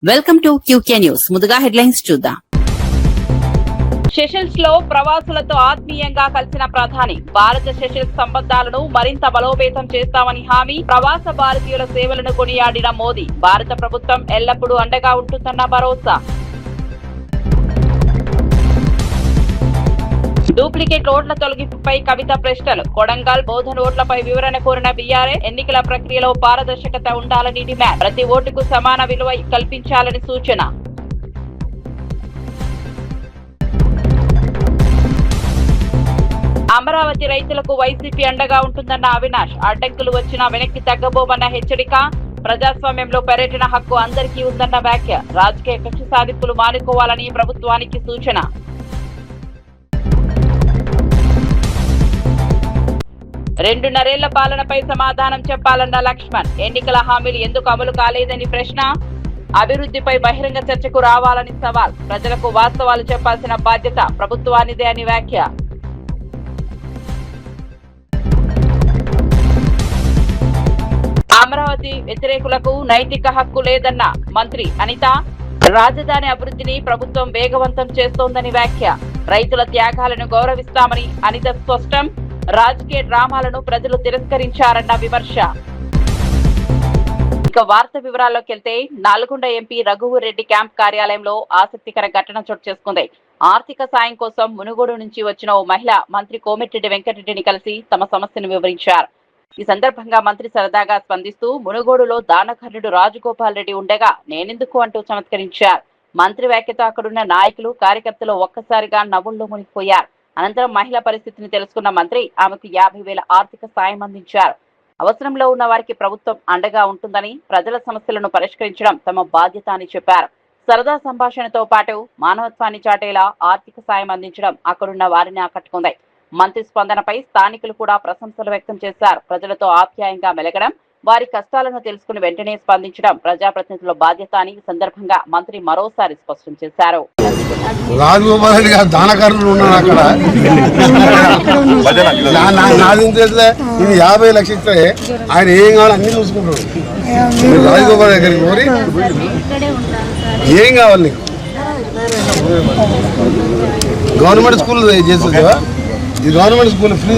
Welcome to QK news. ముందుగా headlines చూద్దాం. Seychelles లో ప్రవాసులతో ఆత్మీయంగా కలిసిన ప్రధాని. భారత సెషల్స్ సంబంధాలను మరింత బలోపేతం చేస్తామని హామీ. ప్రవాస భారతీయుల సేవలను కొనియాడిన మోదీ. భారత ప్రభుత్వం ఎల్లప్పుడూ అండగా ఉంటుందన్న భరోసా. డూప్లికేట్ ఓట్ల తొలగింపుపై కవిత ప్రశ్నలు. కొడంగల్ బోధన్ ఓట్లపై వివరణ కోరిన బీఆర్ఎస్. ఎన్నికల ప్రక్రియలో పారదర్శకత ఉండాలని డిమాండ్. ప్రతి ఓటుకు సమాన విలువ కల్పించాలని సూచన. అమరావతి రైతులకు వైసీపీ అండగా ఉంటుందన్న అవినాష్. అడ్డంకులు వచ్చినా వెనక్కి తగ్గబోమన్న హెచ్చరిక. ప్రజాస్వామ్యంలో పర్యటన హక్కు అందరికీ ఉందన్న వ్యాఖ్య. రాజకీయ కక్ష సాధింపులు మానుకోవాలని ప్రభుత్వానికి సూచన. రెండున్నరేళ్ల పాలనపై సమాధానం చెప్పాలన్న లక్ష్మణ్. ఎన్నికల హామీలు ఎందుకు అమలు కాలేదని ప్రశ్న. అభివృద్ధిపై బహిరంగ చర్చకు రావాలని సవాల్. ప్రజలకు వాస్తవాలు చెప్పాల్సిన బాధ్యత ప్రభుత్వానిదే అని వ్యాఖ్య. అమరావతి వ్యతిరేకులకు నైతిక హక్కు లేదన్న మంత్రి అనిత. రాజధాని అభివృద్ధిని ప్రభుత్వం వేగవంతం చేస్తోందని వ్యాఖ్య. రైతుల త్యాగాలను గౌరవిస్తామని అనిత స్పష్టం. రాజకీయ డ్రామాలను ప్రజలు తిరస్కరించారన్న విమర్శ. ఇక వార్త వివరాల్లోకి వెళ్తే, నల్గొండ ఎంపీ రఘువీరెడ్డి క్యాంప్ కార్యాలయంలో ఆసక్తికర ఘటన చోటు చేసుకుంది. ఆర్థిక సాయం కోసం మునుగోడు నుంచి వచ్చిన ఓ మహిళ మంత్రి కోమటిరెడ్డి వెంకటరెడ్డిని కలిసి తమ సమస్యను వివరించారు. ఈ సందర్భంగా మంత్రి సరదాగా స్పందిస్తూ మునుగోడులో దానకర్ణుడు రాజగోపాల్ రెడ్డి ఉండగా నేనెందుకు అంటూ చమత్కరించారు. మంత్రి వ్యాఖ్యతో అక్కడున్న నాయకులు కార్యకర్తలు ఒక్కసారిగా నవ్వుల్లో మునిగిపోయారు. అనంతరం మహిళ పరిస్థితిని తెలుసుకున్న మంత్రి ఆమెకు 50,000 ఆర్థిక సాయం అందించారు. అవసరంలో ఉన్న వారికి ప్రభుత్వం అండగా ఉంటుందని, ప్రజల సమస్యలను పరిష్కరించడం తమ బాధ్యత అని చెప్పారు. సరదా సంభాషణతో పాటు మానవత్వాన్ని చాటేలా ఆర్థిక సాయం అందించడం అక్కడున్న వారిని ఆకట్టుకుంది. మంత్రి స్పందనపై స్థానికులు కూడా ప్రశంసలు వ్యక్తం చేశారు. ప్రజలతో ఆప్యాయంగా మెలగడం, వారి కష్టాలను తెలుసుకుని వెంటనే స్పందించడం ప్రజాప్రతినిధుల బాధ్యత అని ఈ సందర్భంగా మంత్రి మరోసారి స్పష్టం చేశారు. రాజగోపాల్ రెడ్డి గారు దానకర్ణులు ఉన్నారు అక్కడ. నాది ఇది 50 లక్షలు ఇస్తే ఆయన ఏం కావాలి అన్ని చూసుకుంటాడు. రాజగోపాల్ దగ్గరికి కోరి ఏం కావాలి నీకు? గవర్నమెంట్ స్కూల్ చేస్తుందా? ఇది గవర్నమెంట్ స్కూల్ ఫ్రీ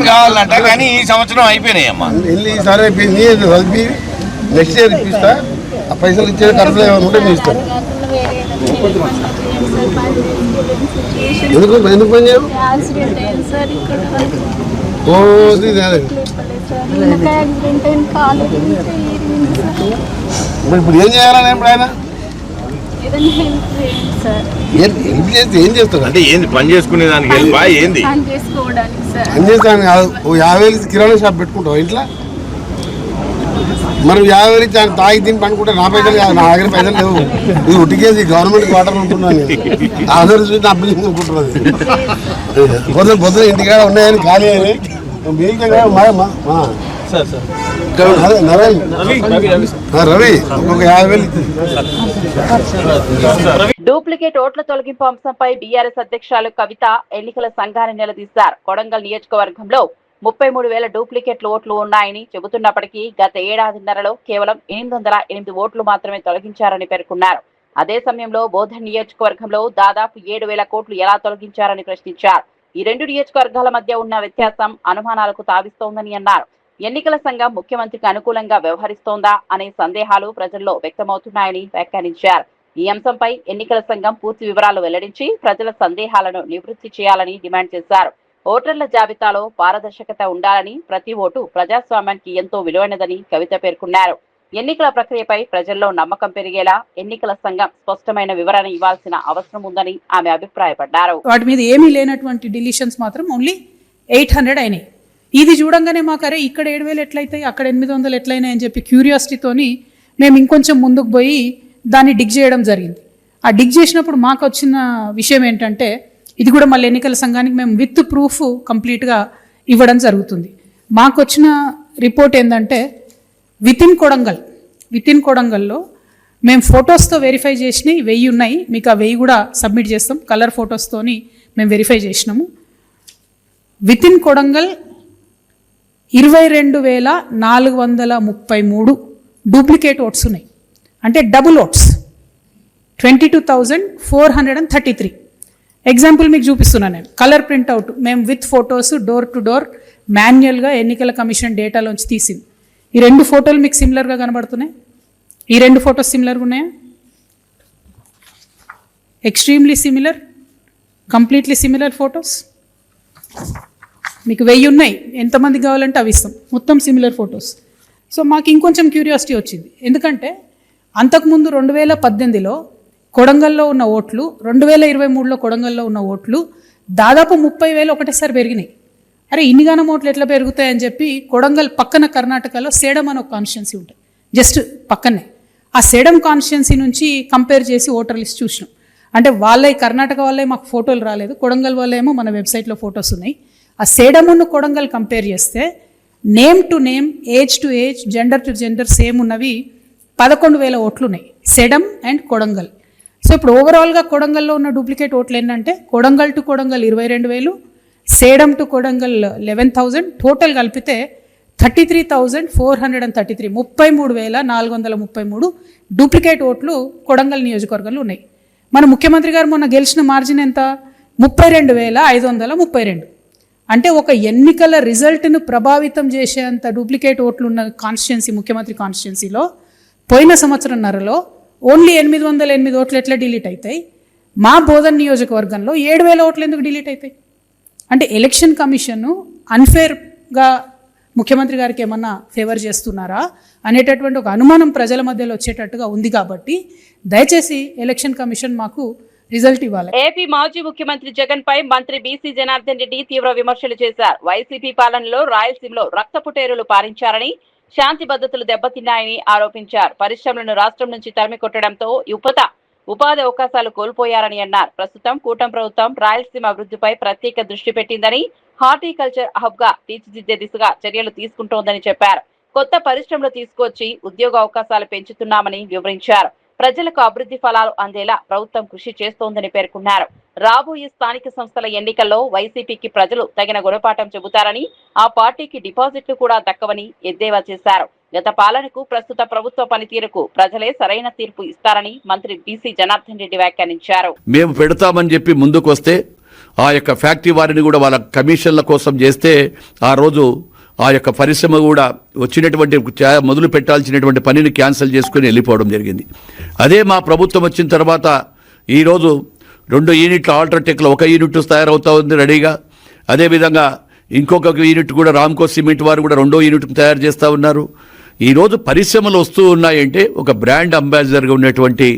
కావాలంట, కానీ ఈ సంవత్సరం అయిపోయినాయమ్మా. ఈసారి అయిపోయింది. కలిపి నెక్స్ట్ ఇయర్ ఇప్పిస్తా. ఆ పైసలు ఇచ్చే ఖర్చులు ఏమైనా ఉంటే మీ ఇస్తాను. ఎందుకు పని చేయవు? ఇప్పుడు ఏం చేయాలని ఇప్పుడు ఆయన ఏం చేస్తాడు అంటే ఏంది పని చేసుకునే దానికి ఏంది పని చేస్తాను కాదు. 50,000 కిరాణా షాప్ పెట్టుకుంటావు ఇంట్లో. మనం 50,000 ఇచ్చి ఆయన తాగి తిని పనుకుంటే నా పైసలు కాదు, నా దగ్గర పైసలు లేవు. ఇది ఉట్టికేసి గవర్నమెంట్ క్వార్టర్ ఉంటున్నాను. ఆధార్ చూసి నా బిల్డింగ్ అనుకుంటున్నది. పొద్దున ఇంటికాడ ఉన్నాయని ఖాళీ అని రవి ఒక 50,000. డూప్లికేట్ ఓట్ల తొలగింపు అంశంపై బీఆర్ఎస్ అధ్యక్షురాలు కవిత ఎన్నికల సంఘాన్ని నిలదీశారు. కొడంగల్ నియోజకవర్గంలో 33,000 డూప్లికేట్ ఓట్లు ఉన్నాయని చెబుతున్నప్పటికీ గత ఏడాదిన్నరలో కేవలం 808 ఓట్లు మాత్రమే తొలగించారని పేర్కొన్నారు. అదే సమయంలో బోధన్ నియోజకవర్గంలో దాదాపు 7,000 కోట్లు ఎలా తొలగించారని ప్రశ్నించారు. ఈ రెండు నియోజకవర్గాల మధ్య ఉన్న వ్యత్యాసం అనుమానాలకు తావిస్తోందని అన్నారు. ఎన్నికల సంఘం ముఖ్యమంత్రికి అనుకూలంగా వ్యవహరిస్తోందా అనే సందేహాలు ప్రజల్లో వ్యక్తమవుతున్నాయని వ్యాఖ్యానించారు. ఈ అంశంపై ఎన్నికల సంఘం పూర్తి వివరాలు వెల్లడించి ప్రజల సందేహాలను నివృత్తి చేయాలని డిమాండ్ చేశారు. ఓటర్ల జాబితాలో పారదర్శకత ఉండాలని, ప్రతి ఓటు ప్రజాస్వామ్యానికి ఎంతో విలువైనదని కవిత పేర్కొన్నారు. ఎన్నికల ప్రక్రియపై ప్రజల్లో నమ్మకం పెరిగేలా ఎన్నికల సంఘం స్పష్టమైన వివరణ ఇవ్వాల్సిన అవసరం ఉందని ఆమె అభిప్రాయపడ్డారు. వాటి మీద ఏమీ లేనటువంటి డిలీషన్స్ మాత్రం ఓన్లీ 800 అయినాయి. ఇది చూడంగానే మాకు అరే ఇక్కడ 7,000 ఎట్లయితాయి, అక్కడ 800 ఎట్లయినాయి అని చెప్పి క్యూరియాసిటీతోని మేము ఇంకొంచెం ముందుకు పోయి దాన్ని డిగ్ చేయడం జరిగింది. ఆ డిగ్ చేసినప్పుడు మాకు వచ్చిన విషయం ఏంటంటే, ఇది కూడా మళ్ళీ ఎన్నికల సంఘానికి మేము విత్ ప్రూఫ్ కంప్లీట్గా ఇవ్వడం జరుగుతుంది. మాకు వచ్చిన రిపోర్ట్ ఏంటంటే విత్ ఇన్ కొడంగల్లో మేము ఫొటోస్తో వెరిఫై చేసినవి 1000 ఉన్నాయి. మీకు ఆ 1000 కూడా సబ్మిట్ చేస్తాం. కలర్ ఫొటోస్తోని మేము వెరిఫై చేసినాము. With in Kodangal 22,433 duplicate oats ఉన్నాయి. అంటే డబుల్ ఓట్స్ 22,433. ఎగ్జాంపుల్ మీకు చూపిస్తున్నాను నేను, కలర్ ప్రింట్అవుట్ మేము with photos door to door మాన్యువల్గా ఎన్నికల కమిషన్ డేటాలోంచి తీసింది. ఈ 2 ఫోటోలు మీకు సిమిలర్గా కనబడుతున్నాయి. ఈ 2 ఫొటోస్ సిమిలర్గా ఉన్నాయా? Extremely similar, completely similar photos. మీకు 1000 ఉన్నాయి, ఎంతమంది కావాలంటే అవి ఇస్తాం, మొత్తం సిమిలర్ ఫొటోస్. సో మాకు ఇంకొంచెం క్యూరియాసిటీ వచ్చింది, ఎందుకంటే అంతకుముందు 2018లో కొడంగల్లో ఉన్న ఓట్లు, 2023లో కొడంగల్లో ఉన్న ఓట్లు దాదాపు 30,000 ఒకటేసారి పెరిగినాయి. అరే ఇన్నిగానం ఓట్లు ఎట్లా పెరుగుతాయని చెప్పి కొడంగల్ పక్కన కర్ణాటకలో సేడం అని ఒక కాన్స్టిట్యున్సీ ఉంటుంది, జస్ట్ పక్కనే. ఆ సేడం కాన్స్టిట్యున్సీ నుంచి కంపేర్ చేసి ఓటర్ లిస్ట్ చూసినాం. అంటే వాళ్ళే కర్ణాటక వాళ్ళే మాకు ఫోటోలు రాలేదు, కొడంగల్ వాళ్ళేమో మన వెబ్సైట్లో ఫొటోస్ ఉన్నాయి. ఆ సేడమును కొడంగల్ కంపేర్ చేస్తే name to name, age to age, gender to gender same ఉన్నవి 11,000 ఓట్లు ఉన్నాయి, సేడం అండ్ కొడంగల్. సో ఇప్పుడు ఓవరాల్గా కొడంగల్లో ఉన్న డూప్లికేట్ ఓట్లు ఏంటంటే Kodangal to Kodangal 22,000, Sedam to Kodangal 11,000, total కలిపితే 33,433, 33,433 డూప్లికేట్ ఓట్లు కొడంగల్ నియోజకవర్గంలో ఉన్నాయి. మన ముఖ్యమంత్రి గారు మొన్న గెలిచిన మార్జిన్ ఎంత? 32,532. అంటే ఒక ఎన్నికల రిజల్ట్ను ప్రభావితం చేసేంత డూప్లికేట్ ఓట్లు ఉన్న కాన్స్టిట్యున్సీ ముఖ్యమంత్రి కాన్స్టిట్యున్సీలో పోయిన సంవత్సరంన్నరలో ఓన్లీ 808 ఓట్లు ఎట్లా డిలీట్ అవుతాయి? మా బోధన్ నియోజకవర్గంలో 7,000 ఓట్లు ఎందుకు డిలీట్ అవుతాయి? అంటే ఎలక్షన్ కమిషన్ అన్ఫేర్గా ముఖ్యమంత్రి గారికి ఏమన్నా ఫేవర్ చేస్తున్నారా అనేటటువంటి ఒక అనుమానం ప్రజల మధ్యలో వచ్చేటట్టుగా ఉంది. కాబట్టి దయచేసి ఎలక్షన్ కమిషన్ మాకు రిజల్ట్ ఇవ్వాలి. ఏపీ మాజీ ముఖ్యమంత్రి జగన్ పై మంత్రి బీసీ జనార్దన్ రెడ్డి తీవ్ర విమర్శలు చేశారు. వైసీపీ పాలనలో రాయలసీమలో రక్తపుటేరులు పారించారని, శాంతి భద్రతలు దెబ్బతిన్నాయని ఆరోపించారు. పరిశ్రమలను రాష్ట్రం నుంచి తరిమి కొట్టడంతో యువత ఉపాధి అవకాశాలు కోల్పోయారని అన్నారు. ప్రస్తుతం కూటమి ప్రభుత్వం రాయలసీమ అభివృద్ధిపై ప్రత్యేక దృష్టి పెట్టిందని, హార్టికల్చర్ హబ్ గా తీర్చిదిద్దే దిశగా చర్యలు తీసుకుంటోందని చెప్పారు. కొత్త పరిశ్రమలు తీసుకొచ్చి ఉద్యోగ అవకాశాలు పెంచుతున్నామని వివరించారు. ప్రజలకు అభివృద్ధి ఫలాలు అందేలా ప్రభుత్వం కృషి చేస్తోందని పేర్కొన్నారు. రాబోయే స్థానిక సంస్థల ఎన్నికల్లో వైసీపీకి ప్రజలు తగిన గుణపాఠం చెబుతారని, ఆ పార్టీకి డిపాజిట్లు కూడా దక్కవని ఎద్దేవా చేశారు. గత పాలనకు ప్రస్తుత ప్రభుత్వ పనితీరుకు ప్రజలే సరైన తీర్పు ఇస్తారని మంత్రి బీసీ జనార్దన్ రెడ్డి వ్యాఖ్యానించారు. మేము పెడతామని చెప్పి ముందుకు వస్తే ఆ యొక్క ఫ్యాక్టరీ వారిని కూడా వాళ్ళ కమిషన్ల కోసం చేస్తే ఆ రోజు ఆ యొక్క పరిశ్రమ కూడా వచ్చినటువంటి మొదలు పెట్టాల్సినటువంటి పనిని క్యాన్సిల్ చేసుకుని వెళ్ళిపోవడం జరిగింది. అదే మా ప్రభుత్వం వచ్చిన తర్వాత ఈరోజు 2 యూనిట్ల ఆల్ట్రాటెక్లో 1 యూనిట్ తయారవుతా ఉంది రెడీగా. అదేవిధంగా ఇంకొక యూనిట్ కూడా రామ్కో సిమెంట్ వారు కూడా 2వ యూనిట్ తయారు చేస్తూ ఉన్నారు. ఈరోజు పరిశ్రమలు వస్తూ ఉన్నాయంటే ఒక బ్రాండ్ అంబాసిడర్గా ఉన్నటువంటి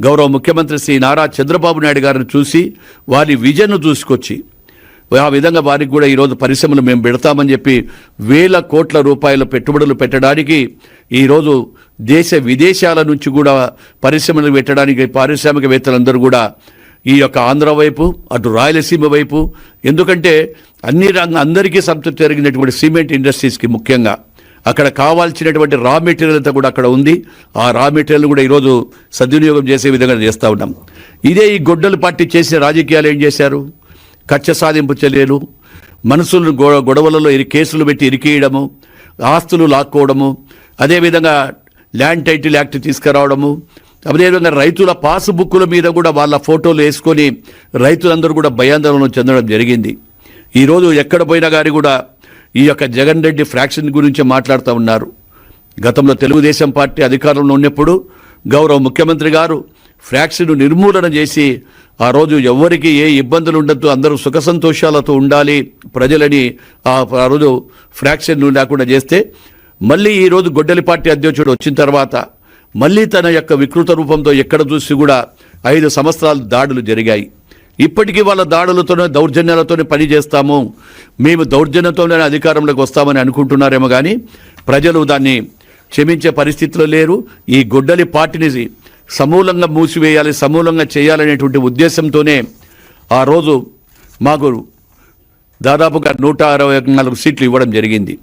గౌరవ ముఖ్యమంత్రి శ్రీ నారా చంద్రబాబు నాయుడు గారిని చూసి వారి విజన్ను చూసుకొచ్చి ఆ విధంగా వారికి కూడా ఈరోజు పరిశ్రమలు మేము పెడతామని చెప్పి వేల కోట్ల రూపాయల పెట్టుబడులు పెట్టడానికి ఈరోజు దేశ విదేశాల నుంచి కూడా పరిశ్రమలు పెట్టడానికి పారిశ్రామికవేత్తలందరూ కూడా ఈ యొక్క ఆంధ్ర వైపు, అటు రాయలసీమ వైపు, ఎందుకంటే అందరికీ సంతృప్తి జరిగినటువంటి సిమెంట్ ఇండస్ట్రీస్కి ముఖ్యంగా అక్కడ కావాల్సినటువంటి రా మెటీరియల్ అంతా కూడా అక్కడ ఉంది. ఆ రా మెటీరియల్ కూడా ఈరోజు సద్వినియోగం చేసే విధంగా చేస్తూ ఉన్నాం. ఇదే ఈ గొడ్డలు పార్టీ చేసిన రాజకీయాలు ఏం చేశారు? కక్ష సాధింపు చర్యలు, మనుషులను గొడవలలో కేసులు పెట్టి ఇరికేయడము, ఆస్తులు లాక్కోవడము, అదేవిధంగా ల్యాండ్ టైటిల్ యాక్ట్ తీసుకురావడము, అదేవిధంగా రైతుల పాస్బుక్కుల మీద కూడా వాళ్ళ ఫోటోలు వేసుకొని రైతులందరూ కూడా భయాందోళన చెందడం జరిగింది. ఈరోజు ఎక్కడ పోయినా కానీ కూడా ఈ యొక్క జగన్ రెడ్డి ఫ్రాక్షన్ గురించి మాట్లాడుతూ ఉన్నారు. గతంలో తెలుగుదేశం పార్టీ అధికారంలో ఉన్నప్పుడు గౌరవ ముఖ్యమంత్రి గారు ఫ్రాక్షన్ నిర్మూలన చేసి ఆ రోజు ఎవరికి ఏ ఇబ్బందులు ఉండద్దు, అందరూ సుఖ సంతోషాలతో ఉండాలి ప్రజలని ఆ రోజు ఫ్రాక్షన్ లేకుండా చేస్తే, మళ్ళీ ఈరోజు గొడ్డలి పార్టీ అధ్యక్షుడు వచ్చిన తర్వాత మళ్ళీ తన యొక్క వికృత రూపంతో ఎక్కడ చూసి కూడా 5 సంవత్సరాలు దాడులు జరిగాయి. ఇప్పటికీ వాళ్ళ దాడులతోనే దౌర్జన్యాలతోనే పని చేస్తాము, మేము దౌర్జన్యంతోనే అధికారంలోకి వస్తామని అనుకుంటున్నారేమో కానీ ప్రజలు దాన్ని క్షమించే పరిస్థితిలో లేరు. ఈ గొడ్డలి పార్టీని సమూలంగా మూసివేయాలి, సమూలంగా చేయాలనేటువంటి ఉద్దేశంతోనే ఆ రోజు మాకు దాదాపుగా 164 సీట్లు ఇవ్వడం జరిగింది.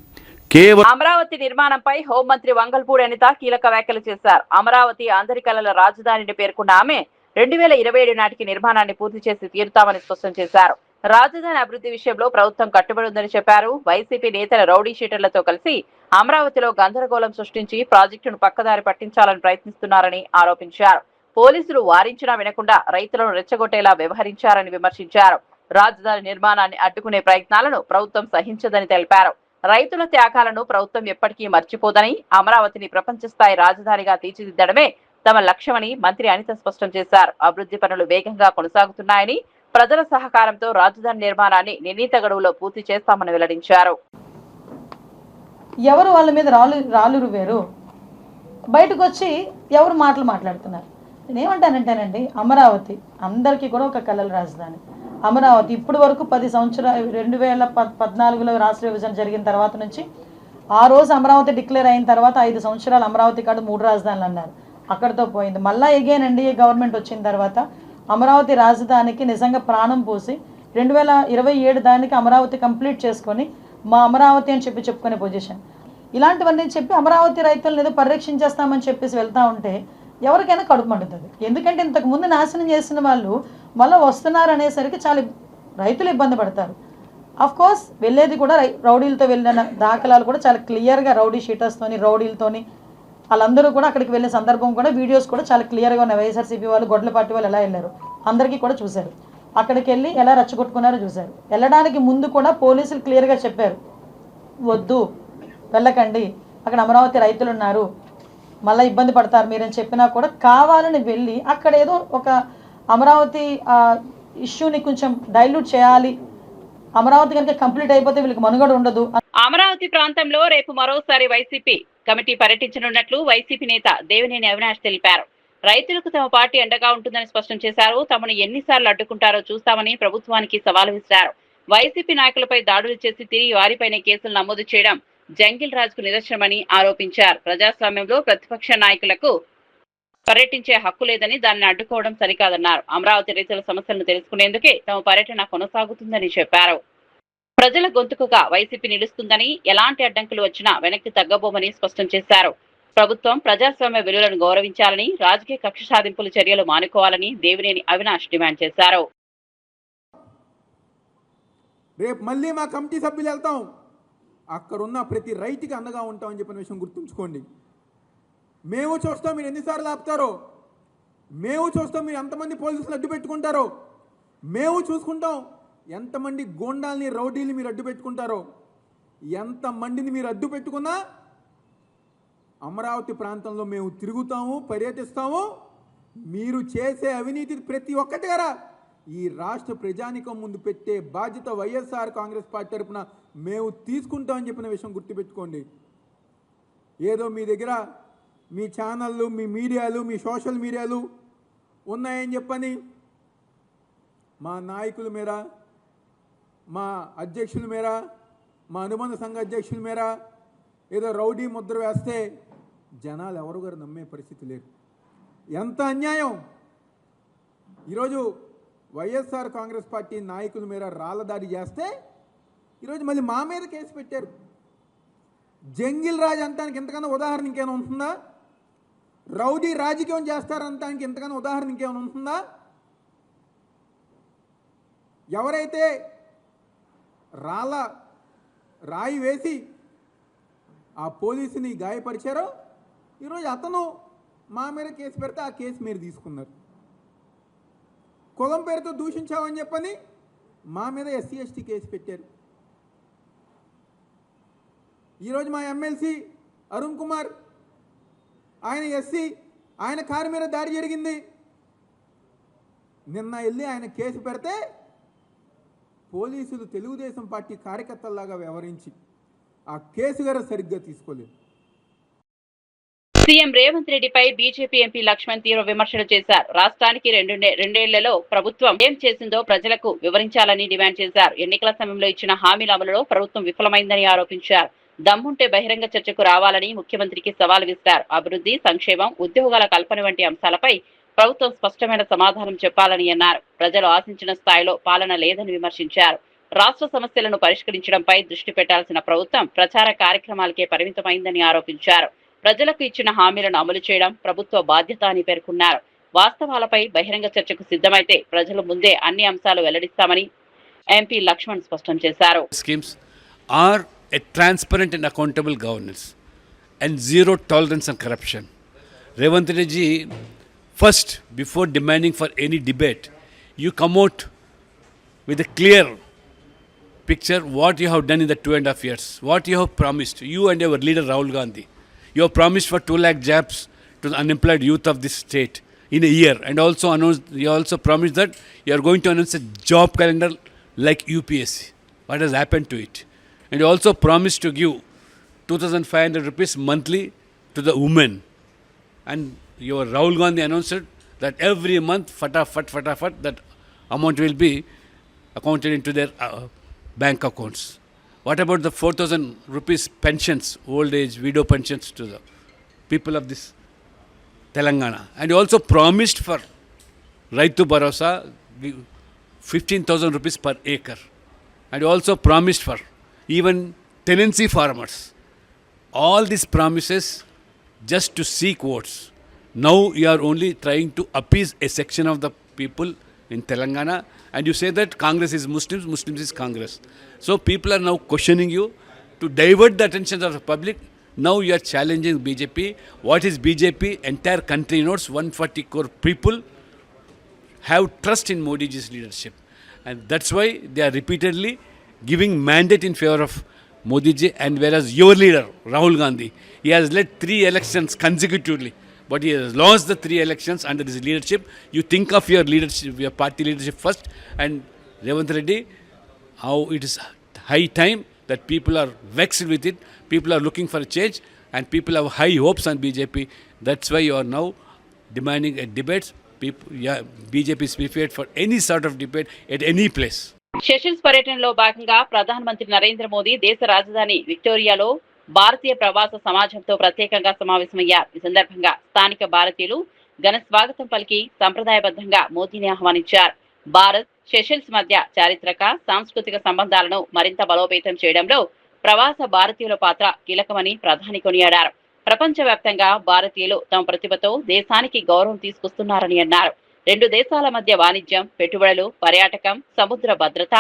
అమరావతి నిర్మాణంపై హోంమంత్రి వంగల్పూడి అనిత కీలక వ్యాఖ్యలు చేశారు. అమరావతి అందరి కళల రాజధానిని పేర్కొన్న ఆమె 2027 నాటికి నిర్మాణాన్ని పూర్తి చేసి తీరుతామని స్పష్టం చేశారు. రాజధాని అభివృద్ధి విషయంలో ప్రభుత్వం కట్టుబడి ఉందని చెప్పారు. వైసీపీ నేతల రౌడీ షీటర్లతో కలిసి అమరావతిలో గందరగోళం సృష్టించి ప్రాజెక్టును పక్కదారి పట్టించాలని ప్రయత్నిస్తున్నారని ఆరోపించారు. పోలీసులు వారించినా వినకుండా రైతులను రెచ్చగొట్టేలా వ్యవహరించారని విమర్శించారు. రాజధాని నిర్మాణాన్ని అడ్డుకునే ప్రయత్నాలను ప్రభుత్వం సహించదని తెలిపారు. రైతుల త్యాగాలను ప్రభుత్వం ఎప్పటికీ మర్చిపోదని, అమరావతిని ప్రపంచ స్థాయి రాజధానిగా తీర్చిదిద్దడమే తమ లక్ష్యమని మంత్రి అనిత స్పష్టం చేశారు. అభివృద్ధి పనులు వేగంగా కొనసాగుతున్నాయని, ప్రజల సహకారంతో రాజధాని నిర్మాణాన్ని నిర్ణీత గడువులో పూర్తి చేస్తామని వెల్లడించారు. ఎవరు వాళ్ళ మీద రాళ్ళు రువ్వారు, బయటకు వచ్చి ఎవరు మాట్లాడుతున్నారు. నేనేమంటానంటేనండి, అమరావతి అందరికీ కూడా ఒక కళల రాజధాని. అమరావతి ఇప్పటి వరకు 10 సంవత్సరాలు 2014లో రాష్ట్ర విభజన జరిగిన తర్వాత నుంచి ఆ రోజు అమరావతి డిక్లేర్ అయిన తర్వాత 5 సంవత్సరాలు అమరావతి కాదు 3 రాజధానులు అన్నారు. అక్కడితో పోయింది. మళ్ళీ ఎగైన్ ఎన్డీఏ గవర్నమెంట్ వచ్చిన తర్వాత అమరావతి రాజధానికి నిజంగా ప్రాణం పోసి 2027 దానికి అమరావతి కంప్లీట్ చేసుకొని మా అమరావతి అని చెప్పుకునే పొజిషన్. ఇలాంటివన్నీ చెప్పి అమరావతి రైతులను ఏదో పరిరక్షించేస్తామని చెప్పేసి వెళ్తూ ఉంటే ఎవరికైనా కడుపు మండుతుంది. ఎందుకంటే ఇంతకుముందు నాశనం చేసిన వాళ్ళు మళ్ళీ వస్తున్నారు అనేసరికి చాలా రైతులు ఇబ్బంది పడతారు. ఆఫ్ కోర్స్ వెళ్ళేది కూడా రౌడీలతో వెళ్ళిన దాఖలాలు కూడా చాలా క్లియర్గా, రౌడీ షీటర్స్తోని రౌడీలతోని వాళ్ళందరూ కూడా అక్కడికి వెళ్ళే సందర్భం కూడా వీడియోస్ కూడా చాలా క్లియర్గా ఉన్నాయి. వైఎస్ఆర్సీపీ వాళ్ళు, గొడ్ల పార్టీ వాళ్ళు ఎలా వెళ్ళారు అందరికీ కూడా చూశారు. అక్కడికి వెళ్ళి ఎలా రచ్చగొట్టుకున్నారో చూశారు. వెళ్ళడానికి ముందు కూడా పోలీసులు క్లియర్గా చెప్పారు, వద్దు వెళ్ళకండి, అక్కడ అమరావతి రైతులు ఉన్నారు, మళ్ళీ ఇబ్బంది పడతారు మీరని చెప్పినా కూడా కావాలని వెళ్ళి అక్కడ ఏదో ఒక అమరావతి ఇష్యూని కొంచెం డైల్యూట్ చేయాలి, అమరావతి కనుక కంప్లీట్ అయిపోతే వీళ్ళకి మనుగడ ఉండదు. అమరావతి ప్రాంతంలో రేపు మరోసారి వైసీపీ కమిటీ పర్యటించనున్నట్లు వైసీపీ నేత దేవినేని అవినాష్ తెలిపారు. రైతులకు తమ పార్టీ అండగా ఉంటుందని స్పష్టం చేశారు. తమను ఎన్నిసార్లు అడ్డుకుంటారో చూస్తామని ప్రభుత్వానికి సవాల్ విసిరారు. వైసీపీ నాయకులపై దాడులు చేసి తిరిగి వారిపైనే కేసులు నమోదు చేయడం జంగిల్ రాజ్కు నిదర్శనమని ఆరోపించారు. ప్రజాస్వామ్యంలో ప్రతిపక్ష నాయకులకు పర్యటించే హక్కు లేదని దానిని అడ్డుకోవడం సరికాదన్నారు. అమరావతి రైతుల సమస్యలను తెలుసుకునేందుకే తమ పర్యటన కొనసాగుతుందని చెప్పారు. ప్రజల గొంతుకుగా వైసీపీ నిలుస్తుందని, ఎలాంటి అడ్డంకులు వచ్చినా వెనక్కి తగ్గబోమని స్పష్టం చేశారు. ప్రభుత్వం ప్రజాస్వామ్య విలువలను గౌరవించాలని, రాజకీయ కక్ష సాధింపుల చర్యలు మానుకోవాలని దేవినేని అవినాష్ డిమాండ్ చేశారు. రేపు మళ్ళీ మా కమిటీ సభ్యులు వెళ్తాం, అక్కడున్న ప్రతి రైతుకి అండగా ఉంటామని చెప్పిన విషయం గుర్తుంచుకోండి. మేము చూస్తాం మీరు ఎన్నిసార్లు ఆపుతారో, మేము చూస్తాం మీరు ఎంతమంది పోలీసులు అడ్డు పెట్టుకుంటారో, మేము చూసుకుంటాం ఎంతమంది గోండాల్ని రౌడీల్ని మీరు అడ్డు పెట్టుకుంటారో. ఎంతమందిని మీరు అడ్డు పెట్టుకున్నా అమరావతి ప్రాంతంలో మేము తిరుగుతాము, పర్యటిస్తాము. మీరు చేసే అవినీతి ప్రతి ఒక్కటి గారా ఈ రాష్ట్ర ప్రజానికం ముందు పెట్టే బాధ్యత వైఎస్ఆర్ కాంగ్రెస్ పార్టీ తరఫున మేము తీసుకుంటామని చెప్పిన విషయం గుర్తుపెట్టుకోండి. ఏదో మీ దగ్గర మీ ఛానళ్ళు, మీ మీడియాలు, మీ సోషల్ మీడియాలు ఉన్నాయని చెప్పని మా నాయకుల మేర, మా అధ్యక్షుల మేర, మా అనుబంధ సంఘ అధ్యక్షుల మేర ఏదో రౌడీ ముద్ర వేస్తే జనాలు ఎవరు గారు నమ్మే పరిస్థితి లేదు. ఎంత అన్యాయం! ఈరోజు వైఎస్ఆర్ కాంగ్రెస్ పార్టీ నాయకుల మీద రాళ్ళ దాడి చేస్తే ఈరోజు మళ్ళీ మా మీద కేసు పెట్టారు. జంగిల్ రాజ్ అంతానికి ఇంతకన్నా ఉదాహరణ ఇంకేమైనా ఉంటుందా? రౌడీ రాజకీయం చేస్తారంతానికి ఇంతకన్నా ఉదాహరణ ఇంకేమైనా ఉంటుందా? ఎవరైతే రాయి వేసి ఆ పోలీసుని గాయపరిచారో ఈరోజు అతను మా మీద కేసు పెడితే ఆ కేసు మీరు తీసుకున్నారు. కులం పేరుతో దూషించామని చెప్పని మా మీద ఎస్సీ ఎస్టీ కేసు పెట్టారు. ఈరోజు మా ఎమ్మెల్సీ అరుణ్ కుమార్, ఆయన ఎస్సీ, ఆయన కారు మీద దాడి జరిగింది. నిన్న వెళ్ళి ఆయన కేసు పెడితే పోలీసులు తెలుగుదేశం పార్టీ కార్యకర్తల్లాగా వ్యవహరించి ఆ కేసు గారు సరిగ్గా తీసుకోలేదు. సీఎం రేవంత్ రెడ్డిపై బీజేపీ ఎంపీ లక్ష్మణ్ తీవ్ర విమర్శలు చేశారు. రాష్ట్రానికి రెండేళ్లలో ప్రభుత్వం ఏం చేసిందో ప్రజలకు వివరించాలని డిమాండ్ చేశారు. ఎన్నికల సమయంలో ఇచ్చిన హామీల అమలులో ప్రభుత్వం విఫలమైందని ఆరోపించారు. దమ్ముంటే బహిరంగ చర్చకు రావాలని ముఖ్యమంత్రికి సవాల్ విసిరారు. అభివృద్ధి, సంక్షేమం, ఉద్యోగాల కల్పన వంటి అంశాలపై ప్రభుత్వం స్పష్టమైన సమాధానం చెప్పాలని అన్నారు. ప్రజలు ఆశించిన స్థాయిలో పాలన లేదని విమర్శించారు. రాష్ట్ర సమస్యలను పరిష్కరించడంపై దృష్టి పెట్టాల్సిన ప్రభుత్వం ప్రచార కార్యక్రమాలకే పరిమితమైందని ఆరోపించారు. ప్రజలకు ఇచ్చిన హామీలను అమలు చేయడం ప్రభుత్వ బాధ్యత అని పేర్కొన్నారు. వాస్తవాలపై బహిరంగ చర్చకు సిద్ధమైతే ప్రజల ముందే అన్ని అంశాలు వెల్లడిస్తామని ఎంపీ లక్ష్మణ్ స్పష్టం చేశారు. Schemes are a transparent and accountable governance, and zero tolerance on corruption. Revanth Reddy ji, first, before demanding for any debate, you come out with a clear picture what you have done in the 2.5 years, what you have promised, you and your leader Rahul Gandhi. You have promised for 2 lakh jobs to the unemployed youth of this state in a year, and also announced, you also promised that you are going to announce a job calendar like UPSC. What has happened to it? And you also promised to give 2,500 rupees monthly to the women. And your Rahul Gandhi announced that every month, fatafat, that amount will be accounted into their bank accounts. What about the 4,000 rupees pensions, old age, widow pensions to the people of this Telangana? And you also promised for Raitu Bharosa, 15,000 rupees per acre. And you also promised for even tenancy farmers. All these promises just to seek votes. Now you are only trying to appease a section of the people in Telangana, and you say that Congress is Muslims, Muslims is Congress. So people are now questioning you to divert the attention of the public. Now you are challenging BJP. What is BJP? Entire country knows 140 crore people have trust in Modi ji's leadership. And that's why they are repeatedly giving mandate in favor of Modi ji, and whereas your leader, Rahul Gandhi, he has led 3 elections consecutively, but he has lost the 3 elections under his leadership. You think of your leadership, your party leadership first, and Revanth Reddy, how it is high time that people are vexed with it, people are looking for a change, and people have high hopes on BJP. That's why you are now demanding a debate. BJP is prepared for any sort of debate at any place. Sessions పర్యటనలో భాగంగా ప్రధానమంత్రి నరేంద్ర మోదీ దేశ రాజధాని విక్టోరియాలో భారతీయ ప్రవాస సమాజంతో ప్రత్యేకంగా సమావేశమయ్యారు. ఈ సందర్భంగా స్థానిక భారతీయులు ఘన స్వాగతం పలికి సంప్రదాయబద్ధంగా మోదీని ఆహ్వానించారు. భారత్ సెషల్స్ మధ్య చారిత్రక సాంస్కృతిక సంబంధాలను మరింత బలోపేతం చేయడంలో ప్రవాస భారతీయుల పాత్ర కీలకమని ప్రధాని కొనియాడారు. ప్రపంచవ్యాప్తంగా భారతీయులు తమ ప్రతిభతో దేశానికి గౌరవం తీసుకొస్తున్నారని అన్నారు. 2 దేశాల మధ్య వాణిజ్యం, పెట్టుబడులు, పర్యాటకం, సముద్ర భద్రత,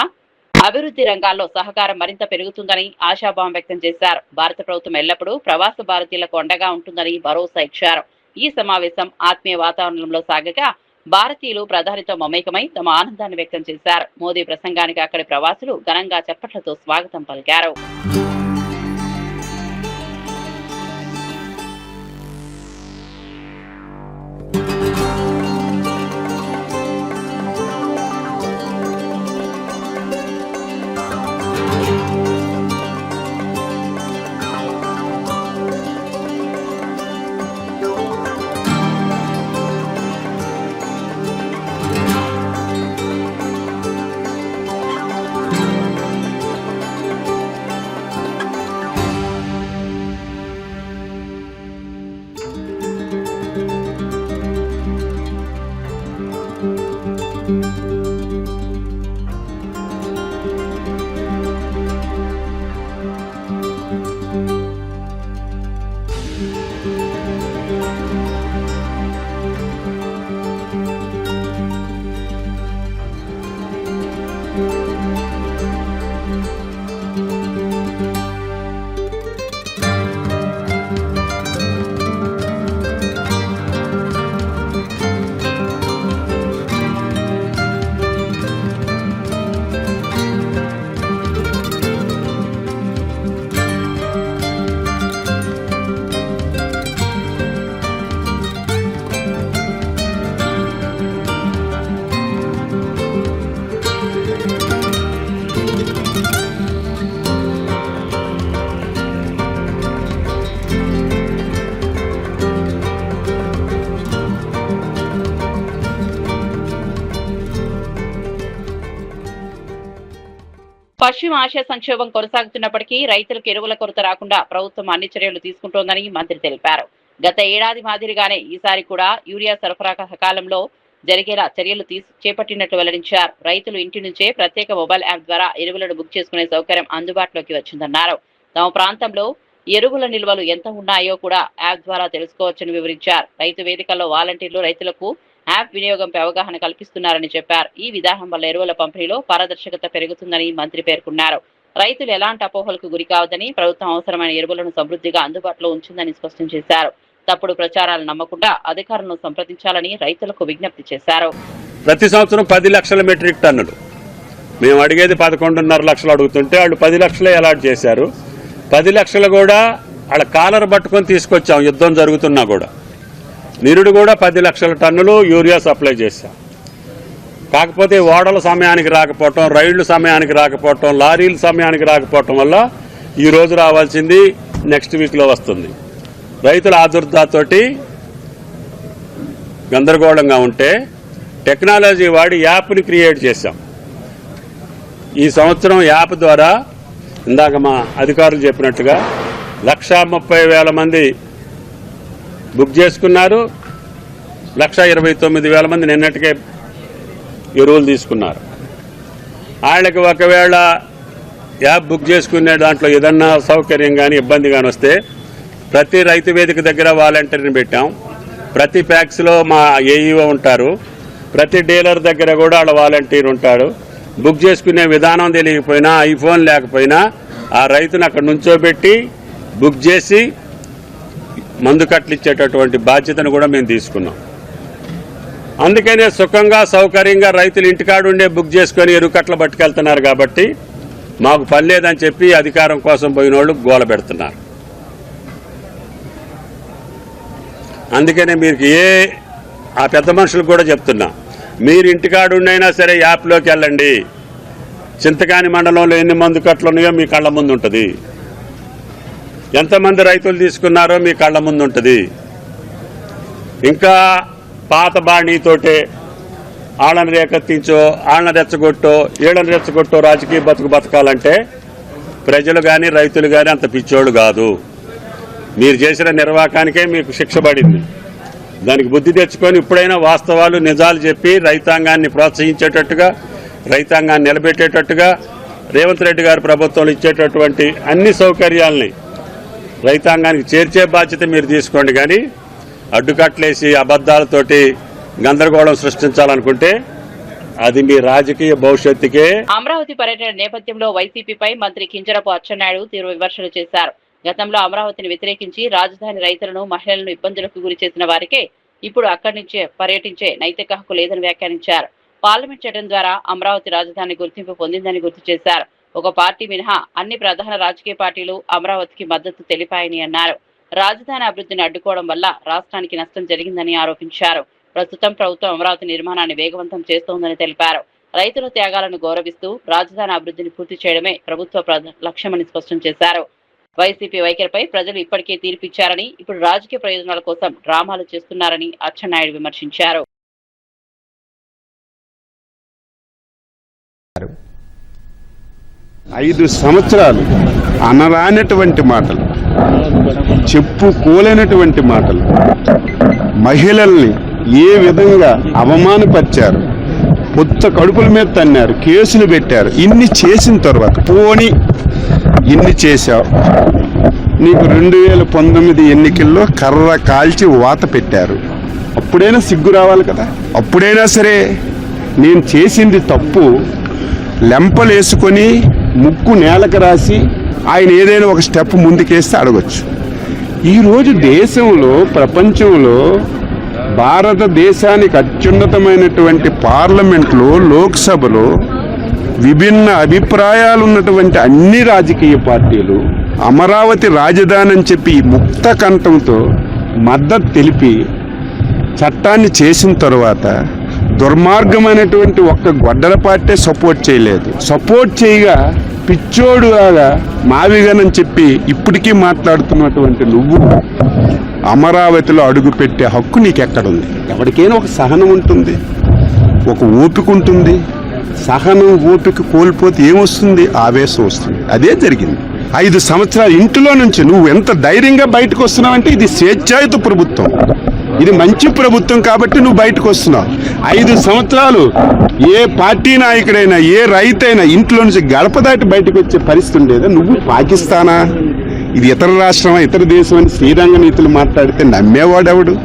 అభివృద్ధి రంగాల్లో సహకారం మరింత పెరుగుతుందని ఆశాభావం వ్యక్తం చేశారు. భారత ప్రభుత్వం ఎల్లప్పుడూ ప్రవాస భారతీయులకు అండగా ఉంటుందని భరోసా ఇచ్చారు. ఈ సమావేశం ఆత్మీయ వాతావరణంలో సాగగా భారతీయులు ప్రధానితో మమేకమై తమ ఆనందాన్ని వ్యక్తం చేశారు. మోదీ ప్రసంగానికి అక్కడి ప్రవాసులు ఘనంగా చప్పట్లతో స్వాగతం పలికారు. పశ్చిమ ఆసియా సంక్షోభం కొనసాగుతున్నప్పటికీ రైతులకు ఎరువుల కొరత రాకుండా ప్రభుత్వం అన్ని చర్యలు తీసుకుంటోందని మంత్రి తెలిపారు. గత ఏడాది మాదిరిగానే ఈసారి కూడా యూరియా సరఫరా సకాలంలో జరిగేలా చర్యలు చేపట్టినట్లు వెల్లడించారు. రైతులు ఇంటి నుంచే ప్రత్యేక మొబైల్ యాప్ ద్వారా ఎరువులను బుక్ చేసుకునే సౌకర్యం అందుబాటులోకి వచ్చిందన్నారు. తమ ప్రాంతంలో ఎరువుల నిల్వలు ఎంత ఉన్నాయో కూడా యాప్ ద్వారా తెలుసుకోవచ్చని వివరించారు. రైతు వేదికల్లో వాలంటీర్లు రైతులకు యాప్ వినియోగంపై అవగాహన కల్పిస్తున్నారని చెప్పారు. ఈ విధానం వల్ల ఎరువుల పంపిణీలో పారదర్శకత పెరుగుతుందని మంత్రి పేర్కొన్నారు. రైతులు ఎలాంటి అపోహలకు గురి కావద్దని, ప్రభుత్వం అవసరమైన ఎరువులను సమృద్ధిగా అందుబాటులో ఉంచిందని స్పష్టం చేశారు. తప్పుడు ప్రచారాలు నమ్మకుండా అధికారులను సంప్రదించాలని రైతులకు విజ్ఞప్తి చేశారు. ప్రతి సంవత్సరం 10 లక్షల మెట్రిక్ టన్నులు, మేము అడిగేది 11.5 లక్షలు అడుగుతుంటే వాళ్ళు 10 లక్షలే అలాట్ చేశారు. 10 లక్షలు కూడా వాళ్ళ కాలర్ పట్టుకొని తీసుకొచ్చాం. యుద్ధం జరుగుతున్నా కూడా నిరుడు కూడా 10 లక్షల టన్నులు యూరియా సప్లై చేశాం. కాకపోతే ఓడల సమయానికి రాకపోవటం, రైళ్లు సమయానికి రాకపోవటం, లారీలు సమయానికి రాకపోవటం వల్ల ఈ రోజు రావాల్సింది నెక్స్ట్ వీక్లో వస్తుంది. రైతుల ఆదుర్దాతోటి గందరగోళంగా ఉంటే టెక్నాలజీ వాడి యాప్ని క్రియేట్ చేశాం. ఈ సంవత్సరం యాప్ ద్వారా ఇందాక మా అధికారులు చెప్పినట్టుగా 1,30,000 మంది బుక్ చేసుకున్నారు. 1,29,000 మంది నిన్నటికే ఎరువులు తీసుకున్నారు. వాళ్ళకి ఒకవేళ యాప్ బుక్ చేసుకునే దాంట్లో ఏదన్నా సౌకర్యం కానీ ఇబ్బంది కానీ వస్తే ప్రతి రైతు వేదిక దగ్గర వాలంటీర్ని పెట్టాం. ప్రతి ప్యాక్స్లో మా ఏఈఓ ఉంటారు. ప్రతి డీలర్ దగ్గర కూడా వాళ్ళ వాలంటీర్ ఉంటాడు. బుక్ చేసుకునే విధానం తెలియకపోయినా, ఐఫోన్ లేకపోయినా ఆ రైతును అక్కడ నుంచోబెట్టి బుక్ చేసి మందు కట్టలు ఇచ్చేటటువంటి బాధ్యతను కూడా మేము తీసుకున్నాం. అందుకనే సుఖంగా సౌకర్యంగా రైతులు ఇంటికాడుండే బుక్ చేసుకొని ఎరుకట్లు పట్టుకెళ్తున్నారు. కాబట్టి మాకు పని లేదని చెప్పి అధికారం కోసం పోయిన వాళ్ళు గోల పెడుతున్నారు. అందుకనే మీరు ఆ పెద్ద మనుషులకు కూడా చెప్తున్నా, మీరు ఇంటికాడుండైనా సరే యాప్లోకి వెళ్ళండి. చింతకాని మండలంలో ఎన్ని మందు కట్లు ఉన్నాయో మీ కళ్ళ ముందు ఉంటుంది. ఎంతమంది రైతులు తీసుకున్నారో మీ కళ్ళ ముందు ఉంటుంది. ఇంకా పాత బాణీతోటే ఆళ్ళని రేకెత్తించో, ఆళ్ళని రెచ్చగొట్టో, ఈళ్ళని రెచ్చగొట్టో రాజకీయ బతకాలంటే ప్రజలు కానీ రైతులు కానీ అంత పిచ్చోళ్ళు కాదు. మీరు చేసిన నిర్వాకానికే మీకు శిక్ష పడింది. దానికి బుద్ధి తెచ్చుకొని ఇప్పుడైనా వాస్తవాలు నిజాలు చెప్పి రైతాంగాన్ని ప్రోత్సహించేటట్టుగా, రైతాంగాన్ని నిలబెట్టేటట్టుగా రేవంత్ రెడ్డి గారి ప్రభుత్వంలో ఇచ్చేటటువంటి అన్ని సౌకర్యాలని రైతాంగానికి చేర్చే బాధ్యత మీరు తీసుకోండి. కానీ అడ్డుకట్లేసి అబద్దాలతోటి గందరగోళం సృష్టించాలనుకుంటే అది మీ రాజకీయ భవిష్యత్తుకే. అమరావతి పర్యటన నేపథ్యంలో వైసీపీపై మంత్రి కింజరపు అచ్చెన్నాయుడు తీవ్ర విమర్శలు చేశారు. గతంలో అమరావతిని వ్యతిరేకించి రాజధాని రైతులను, మహిళలను ఇబ్బందులకు గురి చేసిన వారికే ఇప్పుడు అక్కడి నుంచే పర్యటించే నైతిక హక్కు లేదని వ్యాఖ్యానించారు. పార్లమెంట్ చట్టం ద్వారా అమరావతి రాజధాని గుర్తింపు పొందిందని గుర్తు చేశారు. ఒక పార్టీ మినహా అన్ని ప్రధాన రాజకీయ పార్టీలు అమరావతికి మద్దతు తెలిపాయని అన్నారు. రాజధాని అభివృద్ధిని అడ్డుకోవడం వల్ల రాష్ట్రానికి నష్టం జరిగిందని ఆరోపించారు. ప్రస్తుతం ప్రభుత్వం అమరావతి నిర్మాణాన్ని వేగవంతం చేస్తోందని తెలిపారు. రైతుల త్యాగాలను గౌరవిస్తూ రాజధాని అభివృద్ధిని పూర్తి చేయడమే ప్రభుత్వ లక్ష్యమని స్పష్టం చేశారు. వైసీపీ వైఖరిపై ప్రజలు ఇప్పటికే తీర్పిచ్చారని, ఇప్పుడు రాజకీయ ప్రయోజనాల కోసం డ్రామాలు చేస్తున్నారని అచ్చెన్నాయుడు విమర్శించారు. 5 సంవత్సరాలు అనరానటువంటి మాటలు, చెప్పుకోలేనటువంటి మాటలు, మహిళల్ని ఏ విధంగా అవమానపరిచారు, కొత్త కడుపుల మీద తన్నారు, కేసులు పెట్టారు. ఇన్ని చేసిన తర్వాత పోని ఇన్ని చేశావు, నీకు 2019 ఎన్నికల్లో కర్ర కాల్చి వాత పెట్టారు. అప్పుడైనా సిగ్గు రావాలి కదా. అప్పుడైనా సరే నేను చేసింది తప్పు లెంపలేసుకొని ముక్కు నేలకు రాసి ఆయన ఏదైనా ఒక స్టెప్ ముందుకేస్తే అడగొచ్చు. ఈరోజు దేశంలో, ప్రపంచంలో, భారతదేశానికి అత్యున్నతమైనటువంటి పార్లమెంట్లో, లోక్సభలో విభిన్న అభిప్రాయాలు ఉన్నటువంటి అన్ని రాజకీయ పార్టీలు అమరావతి రాజధాని అని చెప్పి ముక్త కంఠంతో మద్దతు తెలిపి చట్టాన్ని చేసిన తర్వాత దుర్మార్గమైనటువంటి ఒక్క గొడ్డల పార్టీ సపోర్ట్ చేయలేదు. సపోర్ట్ చేయగా పిచ్చోడులాగా మావిగానని చెప్పి ఇప్పటికీ మాట్లాడుతున్నటువంటి నువ్వు అమరావతిలో అడుగు పెట్టే హక్కు నీకెక్కడుంది? ఎవరికైనా ఒక సహనం ఉంటుంది, ఒక ఓపిక ఉంటుంది. సహనం, ఓపిక కోల్పోతే ఏమొస్తుంది? ఆవేశం వస్తుంది. అదే జరిగింది. 5 సంవత్సరాలు ఇంటిలో నుంచి నువ్వు ఎంత ధైర్యంగా బయటకు వస్తున్నావంటే ఇది స్వేచ్ఛాయుత ప్రభుత్వం, ఇది మంచి ప్రభుత్వం కాబట్టి నువ్వు బయటకు వస్తున్నావు. 5 సంవత్సరాలు ఏ పార్టీ నాయకుడైనా, ఏ రైతైనా ఇంట్లో నుంచి గడప దాటి బయటకు వచ్చే పరిస్థితి ఉండేదా? నువ్వు పాకిస్తానా, ఇది ఇతర రాష్ట్రమా, ఇతర దేశం అని శ్రీరంగ నీతులు మాట్లాడితే నమ్మేవాడెవడు?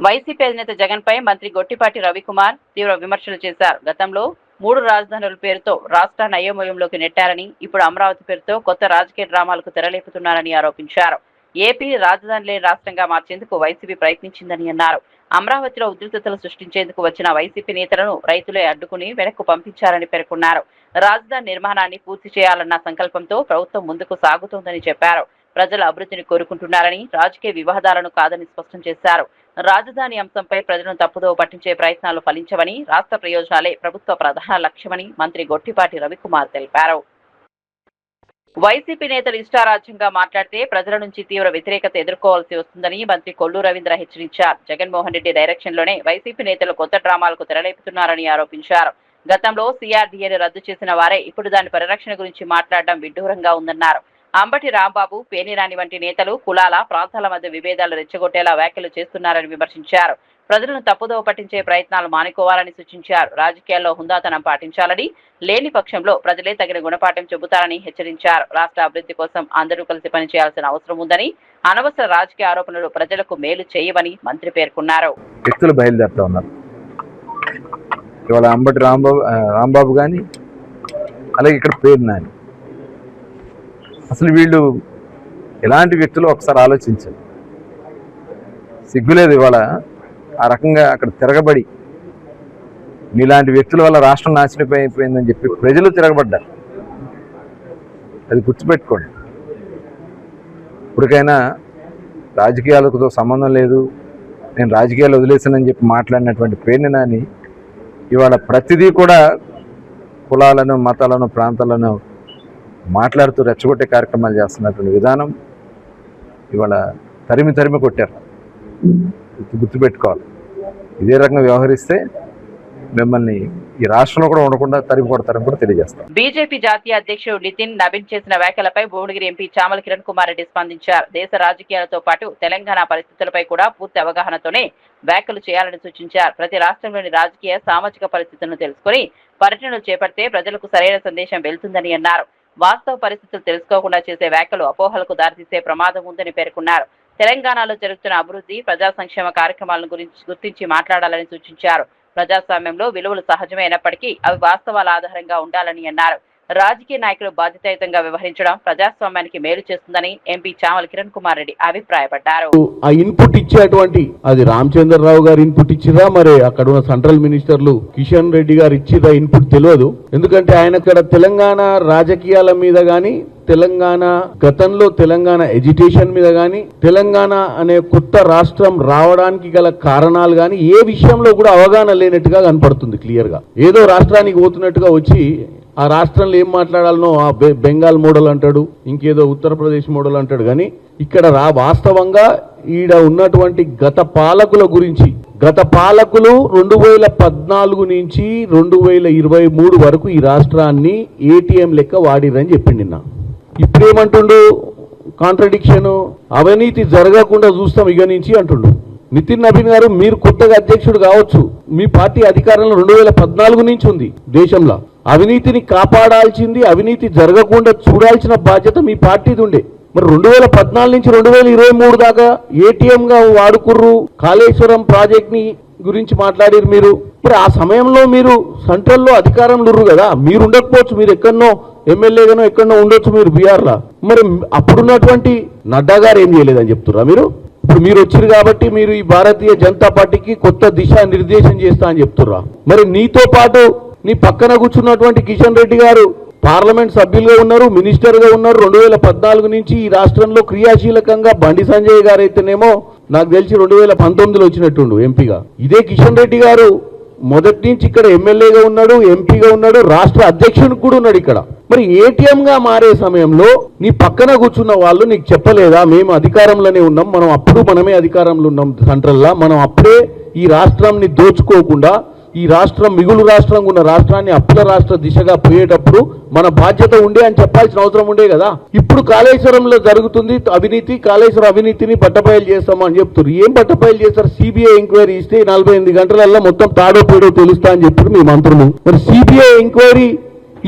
వైసీపీ అధినేత జగన్ పై మంత్రి గొట్టిపాటి రవికుమార్ తీవ్ర విమర్శలు చేశారు. గతంలో 3 రాజధానుల పేరుతో రాష్ట్రాన్ని అయోమయంలోకి నెట్టారని, ఇప్పుడు అమరావతి పేరుతో కొత్త రాజకీయ డ్రామాలకు తెరలేపుతున్నారని ఆరోపించారు. ఏపీ రాజధాని లేని రాష్ట్రంగా మార్చేందుకు వైసీపీ ప్రయత్నించిందని అన్నారు. అమరావతిలో ఉద్రిక్తతలు సృష్టించేందుకు వచ్చిన వైసీపీ నేతలను రైతులే అడ్డుకుని వెనక్కు పంపించారని పేర్కొన్నారు. రాజధాని నిర్మాణాన్ని పూర్తి చేయాలన్న సంకల్పంతో ప్రభుత్వం ముందుకు సాగుతోందని చెప్పారు. ప్రజల అభివృద్ధిని కోరుకుంటున్నారని, రాజకీయ వివాదాలను కాదని స్పష్టం చేశారు. రాజధాని అంశంపై ప్రజలను తప్పుదోవ పట్టించే ప్రయత్నాలు ఫలించవని, రాష్ట్ర ప్రయోజనాలే ప్రభుత్వ ప్రధాన లక్ష్యమని మంత్రి గొట్టిపాటి రవికుమార్ తెలిపారు. వైసీపీ నేతలు ఇష్టారాజ్యంగా మాట్లాడితే ప్రజల నుంచి తీవ్ర వ్యతిరేకత ఎదుర్కోవాల్సి వస్తుందని మంత్రి కొల్లు రవీంద్ర హెచ్చరించారు. జగన్మోహన్ రెడ్డి డైరెక్షన్ లోనే వైసీపీ నేతలు కొత్త డ్రామాలకు తెరలేపుతున్నారని ఆరోపించారు. గతంలో సిఆర్డీఏని రద్దు చేసిన వారే ఇప్పుడు దాని పరిరక్షణ గురించి మాట్లాడడం విడ్డూరంగా ఉందన్నారు. అంబటి రాంబాబు, పేర్నినాని వంటి నేతలు కులాల, ప్రాంతాల మధ్య విభేదాలు రెచ్చగొట్టేలా వ్యాఖ్యలు చేస్తున్నారని విమర్శించారు. ప్రజలను తప్పుదోవ పట్టించే ప్రయత్నాలు మానుకోవాలని సూచించారు. రాజకీయాల్లో హుందాతనం పాటించాలని, లేని పక్షంలో ప్రజలే తగిన గుణపాఠం చెబుతారని హెచ్చరించారు. రాష్ట్ర అభివృద్ధి కోసం అందరూ కలిసి పనిచేయాల్సిన అవసరం ఉందని, అనవసర రాజకీయ ఆరోపణలు ప్రజలకు మేలు చేయవని మంత్రి పేర్కొన్నారు. వ్యక్తులు బయలుదేరుతా ఉన్నారు. ఇవాళ అంబటి రాంబాబు కానీ, అలాగే ఇక్కడ పేర్నినాని, అసలు వీళ్ళు ఎలాంటి వ్యక్తులు ఒకసారి ఆలోచించారు. సిగ్గులేదు ఇవాళ ఆ రకంగా అక్కడ తిరగబడి మీలాంటి వ్యక్తుల వల్ల రాష్ట్రం నాశనం అయిపోయిందని చెప్పి ప్రజలు తిరగబడ్డారు. అది గుర్తుపెట్టుకోండి. ఇప్పటికైనా రాజకీయాలతో సంబంధం లేదు, నేను రాజకీయాలు వదిలేసానని చెప్పి మాట్లాడినటువంటి పేర్నినాని ఇవాళ ప్రతిదీ కూడా కులాలను, మతాలను, ప్రాంతాలను మాట్లాడుతూ రెచ్చగొట్టే కార్యక్రమాలు చేస్తున్నటువంటి విధానం ఇవాళ తరిమి కొట్టారు. గుర్తుపెట్టుకోవాలి. ఇదే రకంగా వ్యవహరిస్తే మిమ్మల్ని ఈ రాష్ట్రంలో కూడా ఉండకుండా తరిమి కొడతారని కూడా తెలియజేస్తారు. బీజేపీ జాతీయ అధ్యక్షుడు నితిన్ నవీన్ చేసిన వ్యాఖ్యలపై భువనగిరి ఎంపీ చామల కిరణ్ కుమార్ రెడ్డి స్పందించారు. దేశ రాజకీయాలతో పాటు తెలంగాణ పరిస్థితులపై కూడా పూర్తి అవగాహనతోనే వ్యాఖ్యలు చేయాలని సూచించారు. ప్రతి రాష్ట్రంలోని రాజకీయ, సామాజిక పరిస్థితులను తెలుసుకుని పర్యటనలు చేపడితే ప్రజలకు సరైన సందేశం వెళ్తుందని అన్నారు. వాస్తవ పరిస్థితులు తెలుసుకోకుండా చేసే వ్యాఖ్యలు అపోహలకు దారితీసే ప్రమాదం ఉందని పేర్కొన్నారు. తెలంగాణలో జరుగుతున్న అభివృద్ధి, ప్రజా సంక్షేమ కార్యక్రమాలను గుర్తించి మాట్లాడాలని సూచించారు. ప్రజాస్వామ్యంలో విలువలు సహజమే అయినప్పటికీ అవి వాస్తవాల ఆధారంగా ఉండాలని అన్నారు. రాజకీయ నాయకులు బాధ్యతాయుతంగా వ్యవహరించడం ప్రజాస్వామ్యానికి మేలు చేస్తుందని ఎంపీ చామల కిరణ్ కుమార్ రెడ్డి అభిప్రాయపడ్డారు. ఆ ఇన్పుట్ ఇచ్చేటువంటి అది రామచంద్రరావు గారు ఇన్పుట్ ఇచ్చిరా, మరి అక్కడ ఉన్న సెంట్రల్ మినిస్టర్లు కిషన్ రెడ్డి గారు ఇచ్చిరా ఇన్పుట్ తెలియదు. ఎందుకంటే ఆయన ఇక్కడ తెలంగాణ రాజకీయాల మీద గాని, తెలంగాణ గతంలో తెలంగాణ ఎడ్యుకేషన్ మీద గాని, తెలంగాణ అనే కొత్త రాష్ట్రం రావడానికి గల కారణాలు గాని ఏ విషయంలో కూడా అవగాహన లేనట్టుగా కనపడుతుంది. క్లియర్ గా ఏదో రాష్ట్రానికి పోతున్నట్టుగా వచ్చి ఆ రాష్ట్రంలో ఏం మాట్లాడాలనో ఆ బెంగాల్ మోడల్ అంటాడు, ఇంకేదో ఉత్తరప్రదేశ్ మోడల్ అంటాడు. కానీ ఇక్కడ వాస్తవంగా ఈడ ఉన్నటువంటి గత పాలకుల గురించి, గత పాలకులు 2014 నుంచి 2023 వరకు ఈ రాష్ట్రాన్ని ఏటీఎం లెక్క వాడిరని చెప్పిండి. నిన్న ఇప్పుడేమంటుండు కాంట్రడిక్షన్, అవినీతి జరగకుండా చూస్తాం ఇక నుంచి అంటుండు. నితిన్ నవీన్ గారు, మీరు కొత్తగా అధ్యక్షుడు కావచ్చు, మీ పార్టీ అధికారంలో 2014 నుంచి ఉంది. దేశంలో అవినీతిని కాపాడాల్సింది, అవినీతి జరగకుండా చూడాల్సిన బాధ్యత మీ పార్టీది ఉండే. మరి 2014 నుంచి 2023 దాకా ఏటీఎం గా వాడుకుర్రు. కాళేశ్వరం ప్రాజెక్ట్ ని గురించి మాట్లాడారు మీరు. మరి ఆ సమయంలో మీరు సెంట్రల్లో అధికారంలో ఉర్రు కదా, మీరు ఉండకపోవచ్చు, మీరు ఎక్కడనో ఎమ్మెల్యేగానో ఎక్కడనో ఉండొచ్చు మీరు బీఆర్ లా. మరి అప్పుడున్నటువంటి నడ్డా గారు ఏం చేయలేదని చెప్తుర్రా మీరు? ఇప్పుడు మీరు వచ్చారు కాబట్టి మీరు ఈ భారతీయ జనతా పార్టీకి కొత్త దిశా నిర్దేశం చేస్తా అని చెప్తుర్రా. మరి నీతో పాటు నీ పక్కన కూర్చున్నటువంటి కిషన్ రెడ్డి గారు పార్లమెంట్ సభ్యులుగా ఉన్నారు, మినిస్టర్ గా ఉన్నారు. 2014 నుంచి ఈ రాష్ట్రంలో క్రియాశీలకంగా బండి సంజయ్ గారు అయితేనేమో నాకు తెలిసి 2019లో వచ్చినట్టుండు ఎంపీగా. ఇదే కిషన్ రెడ్డి గారు మొదటి నుంచి ఇక్కడ ఎమ్మెల్యేగా ఉన్నాడు, ఎంపీగా ఉన్నాడు, రాష్ట్ర అధ్యక్షుడు కూడా ఉన్నాడు ఇక్కడ. మరి ఏటీఎం గా మారే సమయంలో నీ పక్కన కూర్చున్న వాళ్ళు నీకు చెప్పలేదా? మేము అధికారంలోనే ఉన్నాం, మనమే అధికారంలో ఉన్నాం సెంట్రల్లా, మనం అప్పుడే ఈ రాష్ట్రాన్ని దోచుకోకుండా ఈ రాష్ట్రం మిగులు రాష్ట్రంగా ఉన్న రాష్ట్రాన్ని అప్పుల రాష్ట్ర దిశగా పోయేటప్పుడు మన బాధ్యత ఉండే అని చెప్పాల్సిన అవసరం ఉండే కదా. ఇప్పుడు కాళేశ్వరంలో జరుగుతుంది అవినీతి, కాళేశ్వరం అవినీతిని పట్టబయలు చేస్తామని అని చెప్తారు. ఏం పట్టబయలు చేస్తారు? సిబిఐ ఎంక్వైరీ ఇస్తే 48 గంటలలో మొత్తం తాడో పేడో తెలుస్తా అని చెప్పారు మీ మంత్రులు. మరి సిబిఐ ఎంక్వైరీ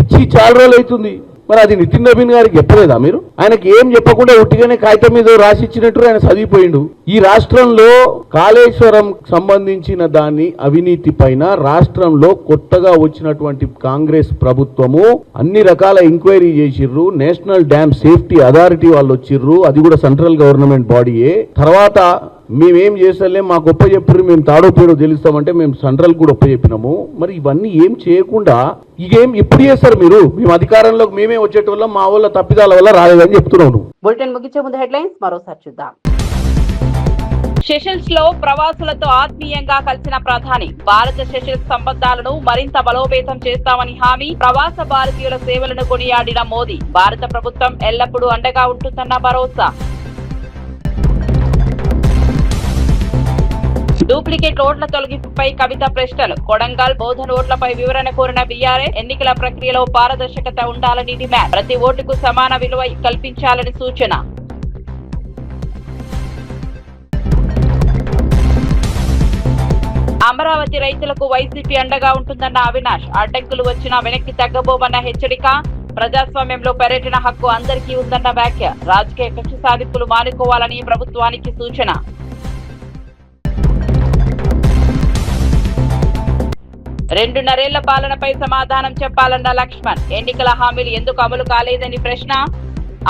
ఇచ్చి చాలా రోజులు అవుతుంది, మరి అది నితిన్ నవీన్ గారికి చెప్పలేదా మీరు? ఆయనకి ఏం చెప్పకుండా ఉట్టిగానే కాగితం మీద రాసి ఇచ్చినట్టు ఆయన చదివిపోయిండు. ఈ రాష్ట్రంలో కాళేశ్వరం సంబంధించిన దాన్ని అవినీతి పైన రాష్ట్రంలో కొత్తగా వచ్చినటువంటి కాంగ్రెస్ ప్రభుత్వము అన్ని రకాల ఎంక్వైరీ చేసిర్రు. నేషనల్ డ్యామ్ సేఫ్టీ అథారిటీ వాళ్ళు వచ్చిర్రు, అది కూడా సెంట్రల్ గవర్నమెంట్ బాడీయే. తర్వాత మేమేం చేస్తలేం, మాకు ఒప్ప చెప్పారు, మేము తాడో పేడో తెలుస్తామంటే మేము సెంట్రల్ కూడా ఒప్ప చెప్పినాము. మరి ఇవన్నీ ఏం చేయకుండా ఇదేం ఎప్పుడు చేస్తారు మీరు? మేము అధికారంలోకి మేమే వచ్చేటోళ్ళం, మా వాళ్ళ తప్పిదాల వల్ల రాలేదని చెప్తున్నాను. బులెటిన్ ముగించే ముందు హెడ్లైన్స్ మరోసారి చూద్దాం. సెషల్స్ లో ప్రవాసులతో ఆత్మీయంగా కలిసిన ప్రధాని, భారత సెషల్స్ సంబంధాలను మరింత బలోపేతం చేస్తామని హామీ. ప్రవాస భారతీయుల సేవలను కొనియాడిన మోదీ, భారత ప్రభుత్వం ఎల్లప్పుడూ అండగా ఉంటుందన్న భరోసా. డూప్లికేట్ ఓట్ల తొలగింపుపై కవిత ప్రశ్నలు, కొడంగల్ బోధన ఓట్లపై వివరణ కోరిన బీఆర్ఎస్. ఎన్నికల ప్రక్రియలో పారదర్శకత ఉండాలని డిమాండ్, ప్రతి ఓటుకు సమాన విలువ కల్పించాలని సూచన. అమరావతి రైతులకు వైసీపీ అండగా ఉంటుందన్న అవినాష్, అడ్డంకులు వచ్చినా వెనక్కి తగ్గబోమన్న హెచ్చరిక. ప్రజాస్వామ్యంలో పర్యటన హక్కు అందరికీ ఉందన్న వ్యాఖ్య. రాజకీయ కక్ష సాధింపులు మానుకోవాలని ప్రభుత్వానికి సూచన. 2.5 ఏళ్ల పాలనపై సమాధానం చెప్పాలన్న లక్ష్మణ్. ఎన్నికల హామీలు ఎందుకు అమలు కాలేదని ప్రశ్న.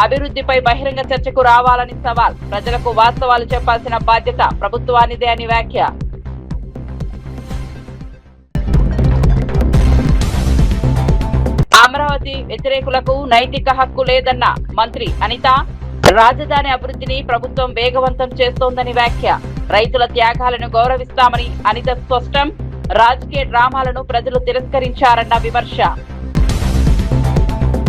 అభివృద్ధిపై బహిరంగ చర్చకు రావాలని సవాల్. ప్రజలకు వాస్తవాలు చెప్పాల్సిన బాధ్యత ప్రభుత్వానిదే అని వ్యాఖ్య. అమరావతి వ్యతిరేకులకు నైతిక హక్కు లేదన్న మంత్రి అనిత. రాజధాని అభివృద్ధిని ప్రభుత్వం వేగవంతం చేస్తోందని వ్యాఖ్య. రైతుల త్యాగాలను గౌరవిస్తామని అనిత స్పష్టం. రాజకీయ డ్రామాలను ప్రజలు తిరస్కరించారన్న విమర్శ.